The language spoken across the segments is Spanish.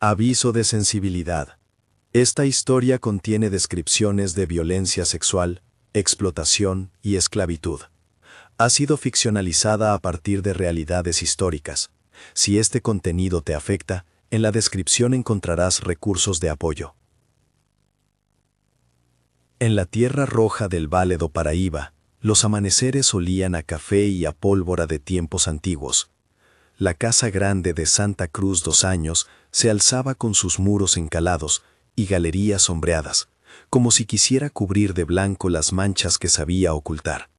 Aviso de sensibilidad. Esta historia contiene descripciones de violencia sexual, explotación y esclavitud. Ha sido ficcionalizada a partir de realidades históricas. Si este contenido te afecta, en la descripción encontrarás recursos de apoyo. En la tierra roja del Vale do Paraíba, los amaneceres olían a café y a pólvora de tiempos antiguos. La casa grande de Santa Cruz dos Años se alzaba con sus muros encalados y galerías sombreadas, como si quisiera cubrir de blanco las manchas que sabía ocultar.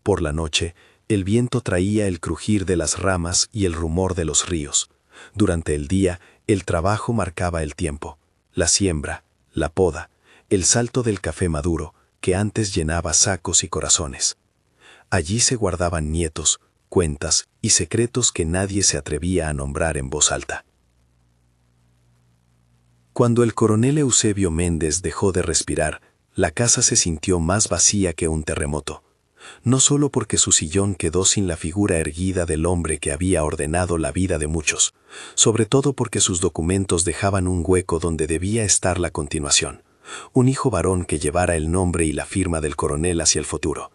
Por la noche, el viento traía el crujir de las ramas y el rumor de los ríos. Durante el día, el trabajo marcaba el tiempo, la siembra, la poda, el salto del café maduro, que antes llenaba sacos y corazones. Allí se guardaban nietos, cuentas y secretos que nadie se atrevía a nombrar en voz alta. Cuando el coronel Eusebio Méndez dejó de respirar, la casa se sintió más vacía que un terremoto. No solo porque su sillón quedó sin la figura erguida del hombre que había ordenado la vida de muchos, sobre todo porque sus documentos dejaban un hueco donde debía estar la continuación, un hijo varón que llevara el nombre y la firma del coronel hacia el futuro.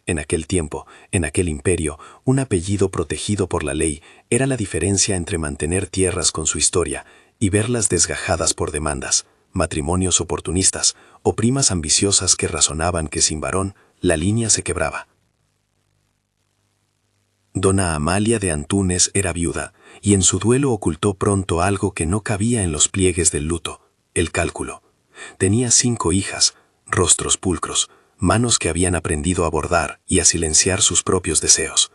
En aquel tiempo, en aquel imperio, un apellido protegido por la ley era la diferencia entre mantener tierras con su historia y verlas desgajadas por demandas, matrimonios oportunistas o primas ambiciosas que razonaban que sin varón la línea se quebraba. Dona Amalia de Antúnez era viuda y en su duelo ocultó pronto algo que no cabía en los pliegues del luto, el cálculo. Tenía 5 hijas, rostros pulcros, manos que habían aprendido a bordar y a silenciar sus propios deseos.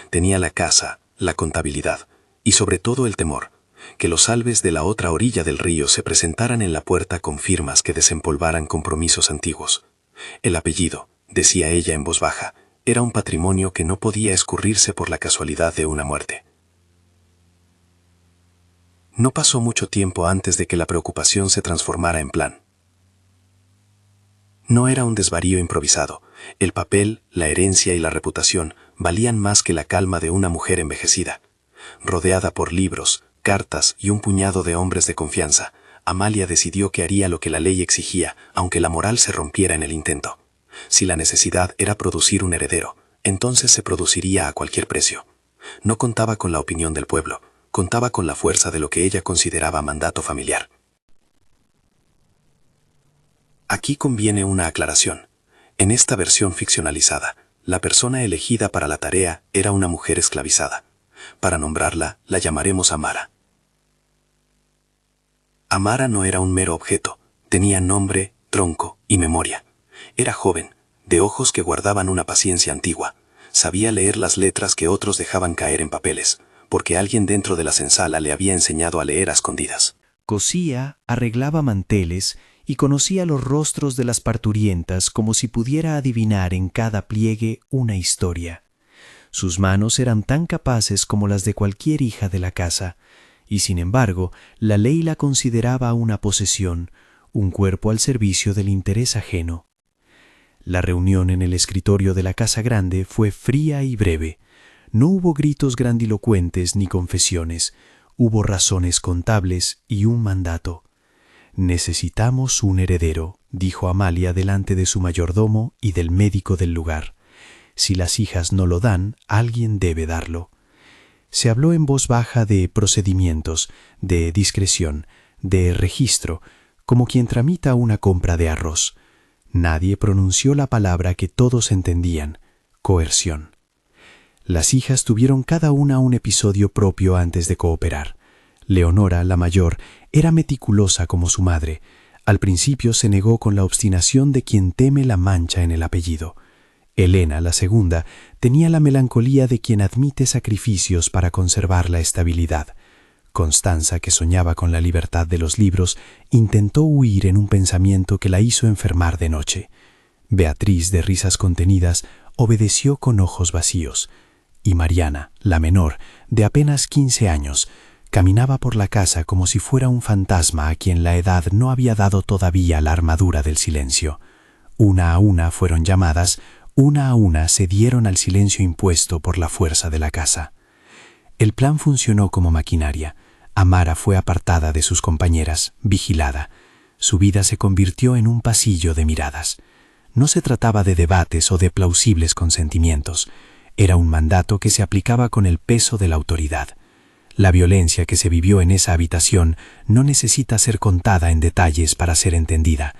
Tenía la casa, la contabilidad y sobre todo el temor, que los albes de la otra orilla del río se presentaran en la puerta con firmas que desempolvaran compromisos antiguos. El apellido, decía ella en voz baja, era un patrimonio que no podía escurrirse por la casualidad de una muerte. No pasó mucho tiempo antes de que la preocupación se transformara en plan. No era un desvarío improvisado. El papel, la herencia y la reputación valían más que la calma de una mujer envejecida. Rodeada por libros, cartas y un puñado de hombres de confianza, Amalia decidió que haría lo que la ley exigía, aunque la moral se rompiera en el intento. Si la necesidad era producir un heredero, entonces se produciría a cualquier precio. No contaba con la opinión del pueblo, contaba con la fuerza de lo que ella consideraba mandato familiar. Aquí conviene una aclaración. En esta versión ficcionalizada, la persona elegida para la tarea era una mujer esclavizada. Para nombrarla, la llamaremos Amara. Amara no era un mero objeto, tenía nombre, tronco y memoria. Era joven, de ojos que guardaban una paciencia antigua. Sabía leer las letras que otros dejaban caer en papeles, porque alguien dentro de la senzala le había enseñado a leer a escondidas. Cosía, arreglaba manteles y conocía los rostros de las parturientas como si pudiera adivinar en cada pliegue una historia. Sus manos eran tan capaces como las de cualquier hija de la casa, y sin embargo, la ley la consideraba una posesión, un cuerpo al servicio del interés ajeno. La reunión en el escritorio de la Casa Grande fue fría y breve. No hubo gritos grandilocuentes ni confesiones, hubo razones contables y un mandato. «Necesitamos un heredero», dijo Amalia delante de su mayordomo y del médico del lugar. «Si las hijas no lo dan, alguien debe darlo». Se habló en voz baja de procedimientos, de discreción, de registro, como quien tramita una compra de arroz. Nadie pronunció la palabra que todos entendían: coerción. Las hijas tuvieron cada una un episodio propio antes de cooperar. Leonora, la mayor, era meticulosa como su madre. Al principio se negó con la obstinación de quien teme la mancha en el apellido. Elena, la segunda, tenía la melancolía de quien admite sacrificios para conservar la estabilidad. Constanza, que soñaba con la libertad de los libros, intentó huir en un pensamiento que la hizo enfermar de noche. Beatriz, de risas contenidas, obedeció con ojos vacíos. Y Mariana, la menor, de apenas 15 años, caminaba por la casa como si fuera un fantasma a quien la edad no había dado todavía la armadura del silencio. Una a una fueron llamadas, una a una cedieron al silencio impuesto por la fuerza de la casa. El plan funcionó como maquinaria. Amara fue apartada de sus compañeras, vigilada. Su vida se convirtió en un pasillo de miradas. No se trataba de debates o de plausibles consentimientos. Era un mandato que se aplicaba con el peso de la autoridad. La violencia que se vivió en esa habitación no necesita ser contada en detalles para ser entendida.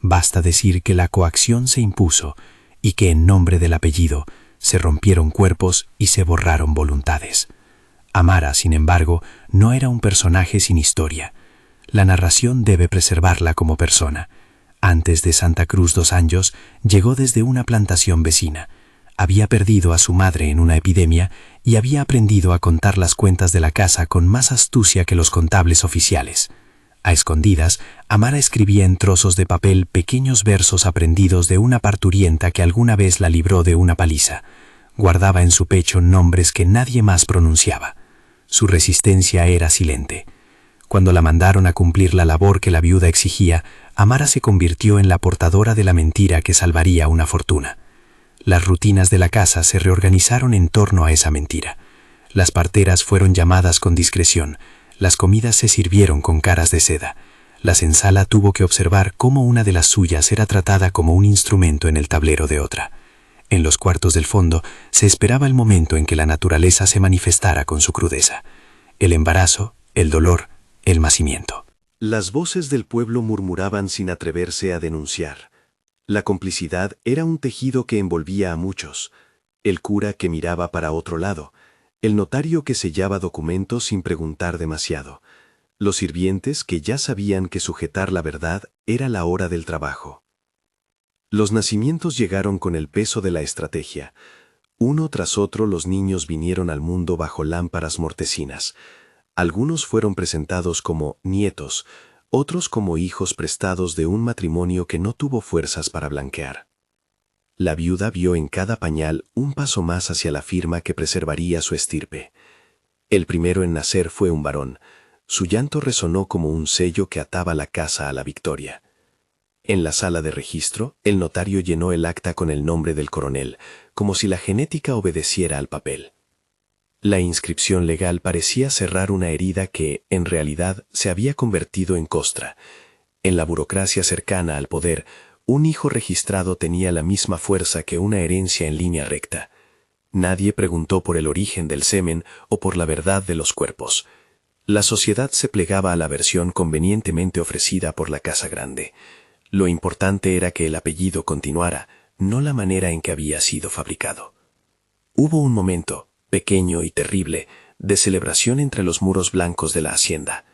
Basta decir que la coacción se impuso y que en nombre del apellido se rompieron cuerpos y se borraron voluntades. Amara, sin embargo, no era un personaje sin historia. La narración debe preservarla como persona. Antes de Santa Cruz dos Anjos, llegó desde una plantación vecina. Había perdido a su madre en una epidemia y había aprendido a contar las cuentas de la casa con más astucia que los contables oficiales. A escondidas, Amara escribía en trozos de papel pequeños versos aprendidos de una parturienta que alguna vez la libró de una paliza. Guardaba en su pecho nombres que nadie más pronunciaba. Su resistencia era silente. Cuando la mandaron a cumplir la labor que la viuda exigía, Amara se convirtió en la portadora de la mentira que salvaría una fortuna. Las rutinas de la casa se reorganizaron en torno a esa mentira. Las parteras fueron llamadas con discreción, las comidas se sirvieron con caras de seda. La senzala tuvo que observar cómo una de las suyas era tratada como un instrumento en el tablero de otra. En los cuartos del fondo se esperaba el momento en que la naturaleza se manifestara con su crudeza. El embarazo, el dolor, el nacimiento. Las voces del pueblo murmuraban sin atreverse a denunciar. La complicidad era un tejido que envolvía a muchos. El cura que miraba para otro lado, el notario que sellaba documentos sin preguntar demasiado, los sirvientes que ya sabían que sujetar la verdad era la hora del trabajo. Los nacimientos llegaron con el peso de la estrategia. Uno tras otro los niños vinieron al mundo bajo lámparas mortecinas. Algunos fueron presentados como nietos, otros como hijos prestados de un matrimonio que no tuvo fuerzas para blanquear. La viuda vio en cada pañal un paso más hacia la firma que preservaría su estirpe. El primero en nacer fue un varón. Su llanto resonó como un sello que ataba la casa a la victoria. En la sala de registro, el notario llenó el acta con el nombre del coronel, como si la genética obedeciera al papel. La inscripción legal parecía cerrar una herida que, en realidad, se había convertido en costra. En la burocracia cercana al poder, un hijo registrado tenía la misma fuerza que una herencia en línea recta. Nadie preguntó por el origen del semen o por la verdad de los cuerpos. La sociedad se plegaba a la versión convenientemente ofrecida por la Casa Grande. Lo importante era que el apellido continuara, no la manera en que había sido fabricado. Hubo un momento, pequeño y terrible, de celebración entre los muros blancos de la hacienda.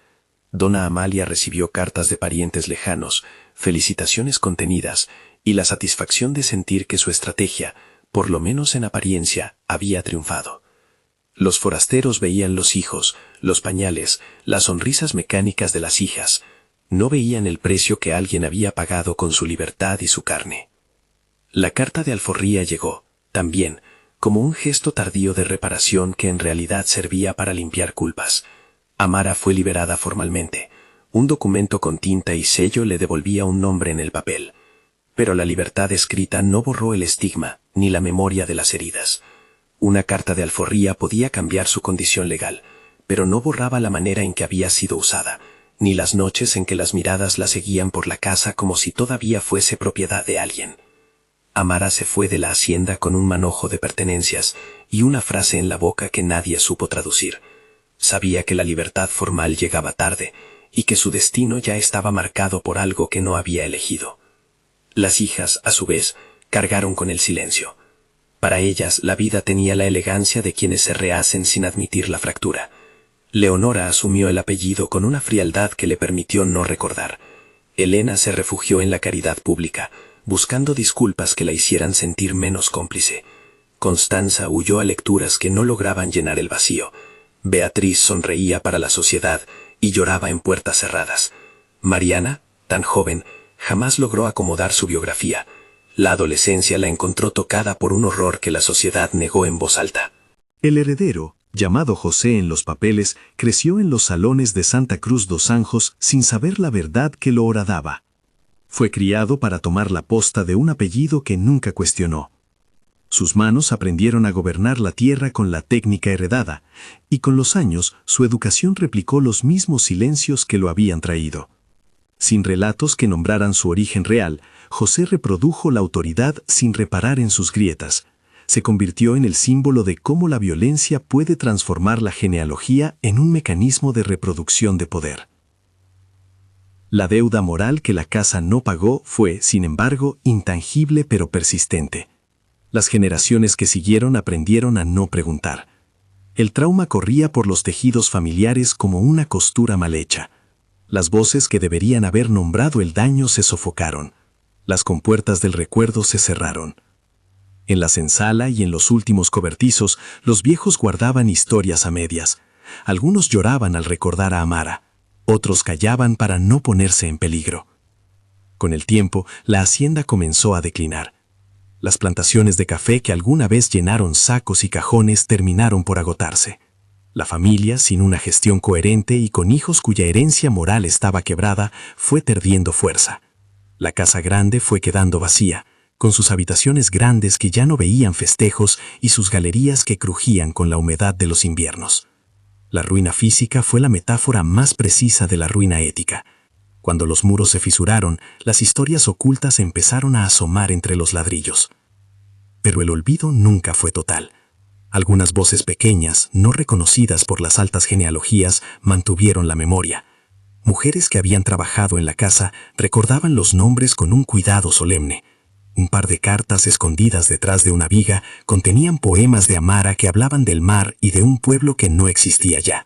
Dona Amalia recibió cartas de parientes lejanos, felicitaciones contenidas y la satisfacción de sentir que su estrategia, por lo menos en apariencia, había triunfado. Los forasteros veían los hijos, los pañales, las sonrisas mecánicas de las hijas. No veían el precio que alguien había pagado con su libertad y su carne. La carta de alforría llegó, también, como un gesto tardío de reparación que en realidad servía para limpiar culpas. Amara fue liberada formalmente. Un documento con tinta y sello le devolvía un nombre en el papel. Pero la libertad escrita no borró el estigma ni la memoria de las heridas. Una carta de alforría podía cambiar su condición legal, pero no borraba la manera en que había sido usada, ni las noches en que las miradas la seguían por la casa como si todavía fuese propiedad de alguien. Amara se fue de la hacienda con un manojo de pertenencias y una frase en la boca que nadie supo traducir. Sabía que la libertad formal llegaba tarde y que su destino ya estaba marcado por algo que no había elegido. Las hijas, a su vez, cargaron con el silencio. Para ellas, la vida tenía la elegancia de quienes se rehacen sin admitir la fractura. Leonora asumió el apellido con una frialdad que le permitió no recordar. Elena se refugió en la caridad pública, buscando disculpas que la hicieran sentir menos cómplice. Constanza huyó a lecturas que no lograban llenar el vacío. Beatriz sonreía para la sociedad y lloraba en puertas cerradas. Mariana, tan joven, jamás logró acomodar su biografía. La adolescencia la encontró tocada por un horror que la sociedad negó en voz alta. El heredero, llamado José en los papeles, creció en los salones de Santa Cruz dos Anjos sin saber la verdad que lo horadaba. Fue criado para tomar la posta de un apellido que nunca cuestionó. Sus manos aprendieron a gobernar la tierra con la técnica heredada, y con los años su educación replicó los mismos silencios que lo habían traído. Sin relatos que nombraran su origen real, José reprodujo la autoridad sin reparar en sus grietas. Se convirtió en el símbolo de cómo la violencia puede transformar la genealogía en un mecanismo de reproducción de poder. La deuda moral que la casa no pagó fue, sin embargo, intangible pero persistente. Las generaciones que siguieron aprendieron a no preguntar. El trauma corría por los tejidos familiares como una costura mal hecha. Las voces que deberían haber nombrado el daño se sofocaron. Las compuertas del recuerdo se cerraron. En la senzala y en los últimos cobertizos, los viejos guardaban historias a medias. Algunos lloraban al recordar a Amara. Otros callaban para no ponerse en peligro. Con el tiempo, la hacienda comenzó a declinar. Las plantaciones de café que alguna vez llenaron sacos y cajones terminaron por agotarse. La familia, sin una gestión coherente y con hijos cuya herencia moral estaba quebrada, fue perdiendo fuerza. La casa grande fue quedando vacía, con sus habitaciones grandes que ya no veían festejos y sus galerías que crujían con la humedad de los inviernos. La ruina física fue la metáfora más precisa de la ruina ética. Cuando los muros se fisuraron, las historias ocultas empezaron a asomar entre los ladrillos. Pero el olvido nunca fue total. Algunas voces pequeñas, no reconocidas por las altas genealogías, mantuvieron la memoria. Mujeres que habían trabajado en la casa recordaban los nombres con un cuidado solemne. Un par de cartas escondidas detrás de una viga contenían poemas de Amara que hablaban del mar y de un pueblo que no existía ya.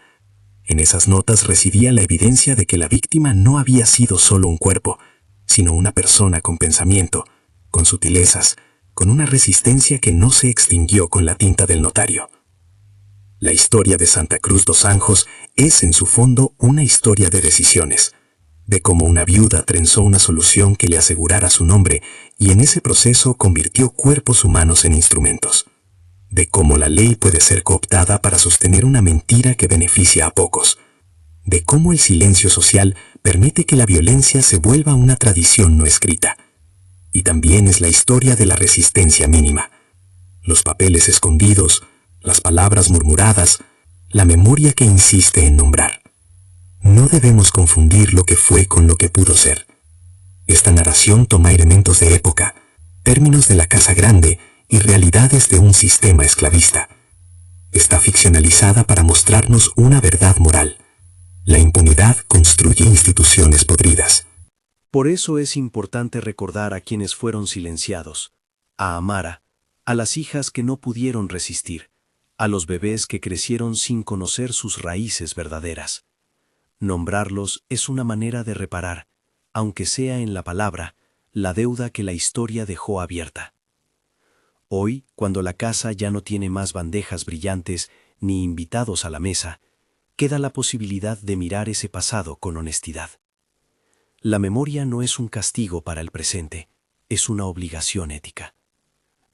En esas notas residía la evidencia de que la víctima no había sido solo un cuerpo, sino una persona con pensamiento, con sutilezas, con una resistencia que no se extinguió con la tinta del notario. La historia de Santa Cruz dos Anjos es en su fondo una historia de decisiones, de cómo una viuda trenzó una solución que le asegurara su nombre y en ese proceso convirtió cuerpos humanos en instrumentos, de cómo la ley puede ser cooptada para sostener una mentira que beneficia a pocos, de cómo el silencio social permite que la violencia se vuelva una tradición no escrita. Y también es la historia de la resistencia mínima, los papeles escondidos, las palabras murmuradas, la memoria que insiste en nombrar. No debemos confundir lo que fue con lo que pudo ser. Esta narración toma elementos de época, términos de la casa grande y realidades de un sistema esclavista. Está ficcionalizada para mostrarnos una verdad moral. La impunidad construye instituciones podridas. Por eso es importante recordar a quienes fueron silenciados, a Amara, a las hijas que no pudieron resistir, a los bebés que crecieron sin conocer sus raíces verdaderas. Nombrarlos es una manera de reparar, aunque sea en la palabra, la deuda que la historia dejó abierta. Hoy, cuando la casa ya no tiene más bandejas brillantes ni invitados a la mesa, queda la posibilidad de mirar ese pasado con honestidad. La memoria no es un castigo para el presente, es una obligación ética.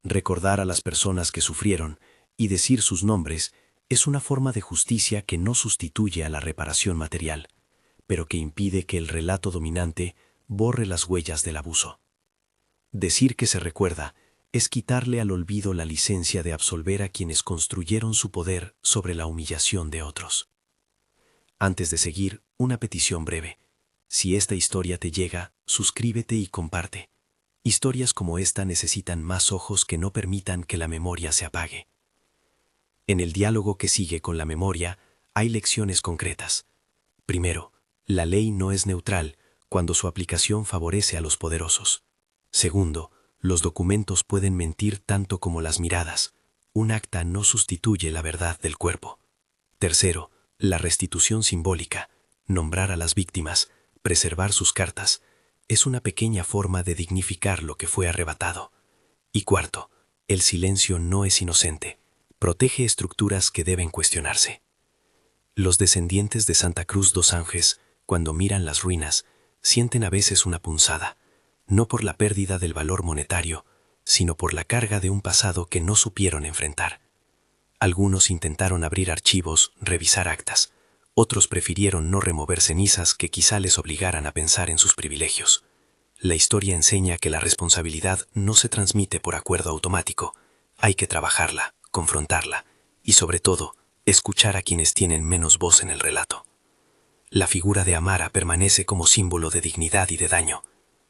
Recordar a las personas que sufrieron y decir sus nombres es una forma de justicia que no sustituye a la reparación material, pero que impide que el relato dominante borre las huellas del abuso. Decir que se recuerda es quitarle al olvido la licencia de absolver a quienes construyeron su poder sobre la humillación de otros. Antes de seguir, una petición breve. Si esta historia te llega, suscríbete y comparte. Historias como esta necesitan más ojos que no permitan que la memoria se apague. En el diálogo que sigue con la memoria, hay lecciones concretas. Primero, la ley no es neutral cuando su aplicación favorece a los poderosos. Segundo, los documentos pueden mentir tanto como las miradas. Un acta no sustituye la verdad del cuerpo. Tercero, la restitución simbólica, nombrar a las víctimas, preservar sus cartas, es una pequeña forma de dignificar lo que fue arrebatado. Y cuarto, el silencio no es inocente. Protege estructuras que deben cuestionarse. Los descendientes de Santa Cruz dos Anjos, cuando miran las ruinas, sienten a veces una punzada, no por la pérdida del valor monetario, sino por la carga de un pasado que no supieron enfrentar. Algunos intentaron abrir archivos, revisar actas. Otros prefirieron no remover cenizas que quizá les obligaran a pensar en sus privilegios. La historia enseña que la responsabilidad no se transmite por acuerdo automático, Hay que trabajarla, confrontarla y, sobre todo, escuchar a quienes tienen menos voz en el relato. La figura de Amara permanece como símbolo de dignidad y de daño.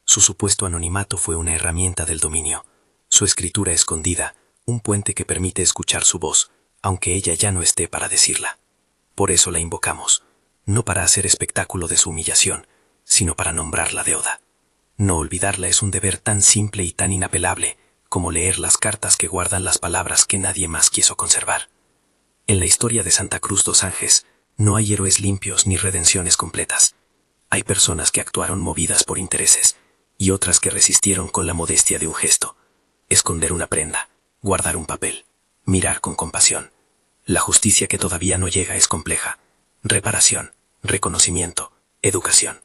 Su supuesto anonimato fue una herramienta del dominio. Su escritura escondida, un puente que permite escuchar su voz, aunque ella ya no esté para decirla. Por eso la invocamos, no para hacer espectáculo de su humillación, sino para nombrarla de Oda. No olvidarla es un deber tan simple y tan inapelable como leer las cartas que guardan las palabras que nadie más quiso conservar. En la historia de Santa Cruz dos Anges, no hay héroes limpios ni redenciones completas. Hay personas que actuaron movidas por intereses y otras que resistieron con la modestia de un gesto. Esconder una prenda, guardar un papel, mirar con compasión. La justicia que todavía no llega es compleja. Reparación, reconocimiento, educación.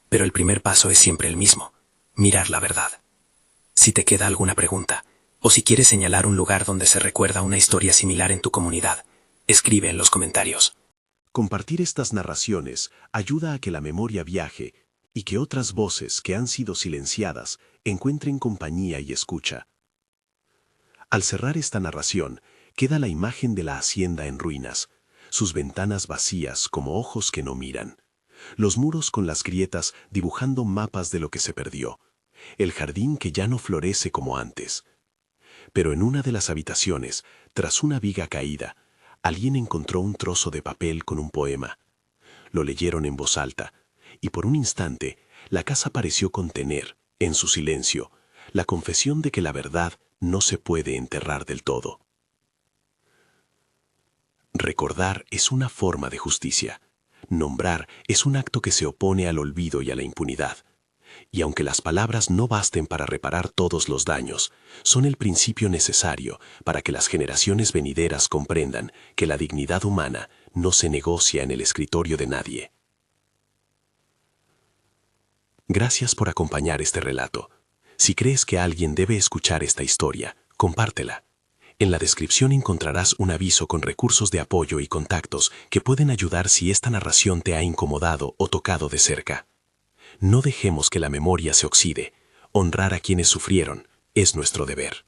Pero el primer paso es siempre el mismo: mirar la verdad. Si te queda alguna pregunta, o si quieres señalar un lugar donde se recuerda una historia similar en tu comunidad, escribe en los comentarios. Compartir estas narraciones ayuda a que la memoria viaje y que otras voces que han sido silenciadas encuentren compañía y escucha. Al cerrar esta narración, queda la imagen de la hacienda en ruinas, sus ventanas vacías como ojos que no miran, los muros con las grietas dibujando mapas de lo que se perdió, el jardín que ya no florece como antes. Pero en una de las habitaciones, tras una viga caída, alguien encontró un trozo de papel con un poema. Lo leyeron en voz alta, y por un instante, la casa pareció contener, en su silencio, la confesión de que la verdad no se puede enterrar del todo. Recordar es una forma de justicia. Nombrar es un acto que se opone al olvido y a la impunidad. Y aunque las palabras no basten para reparar todos los daños, son el principio necesario para que las generaciones venideras comprendan que la dignidad humana no se negocia en el escritorio de nadie. Gracias por acompañar este relato. Si crees que alguien debe escuchar esta historia, compártela. En la descripción encontrarás un aviso con recursos de apoyo y contactos que pueden ayudar si esta narración te ha incomodado o tocado de cerca. No dejemos que la memoria se oxide. Honrar a quienes sufrieron es nuestro deber.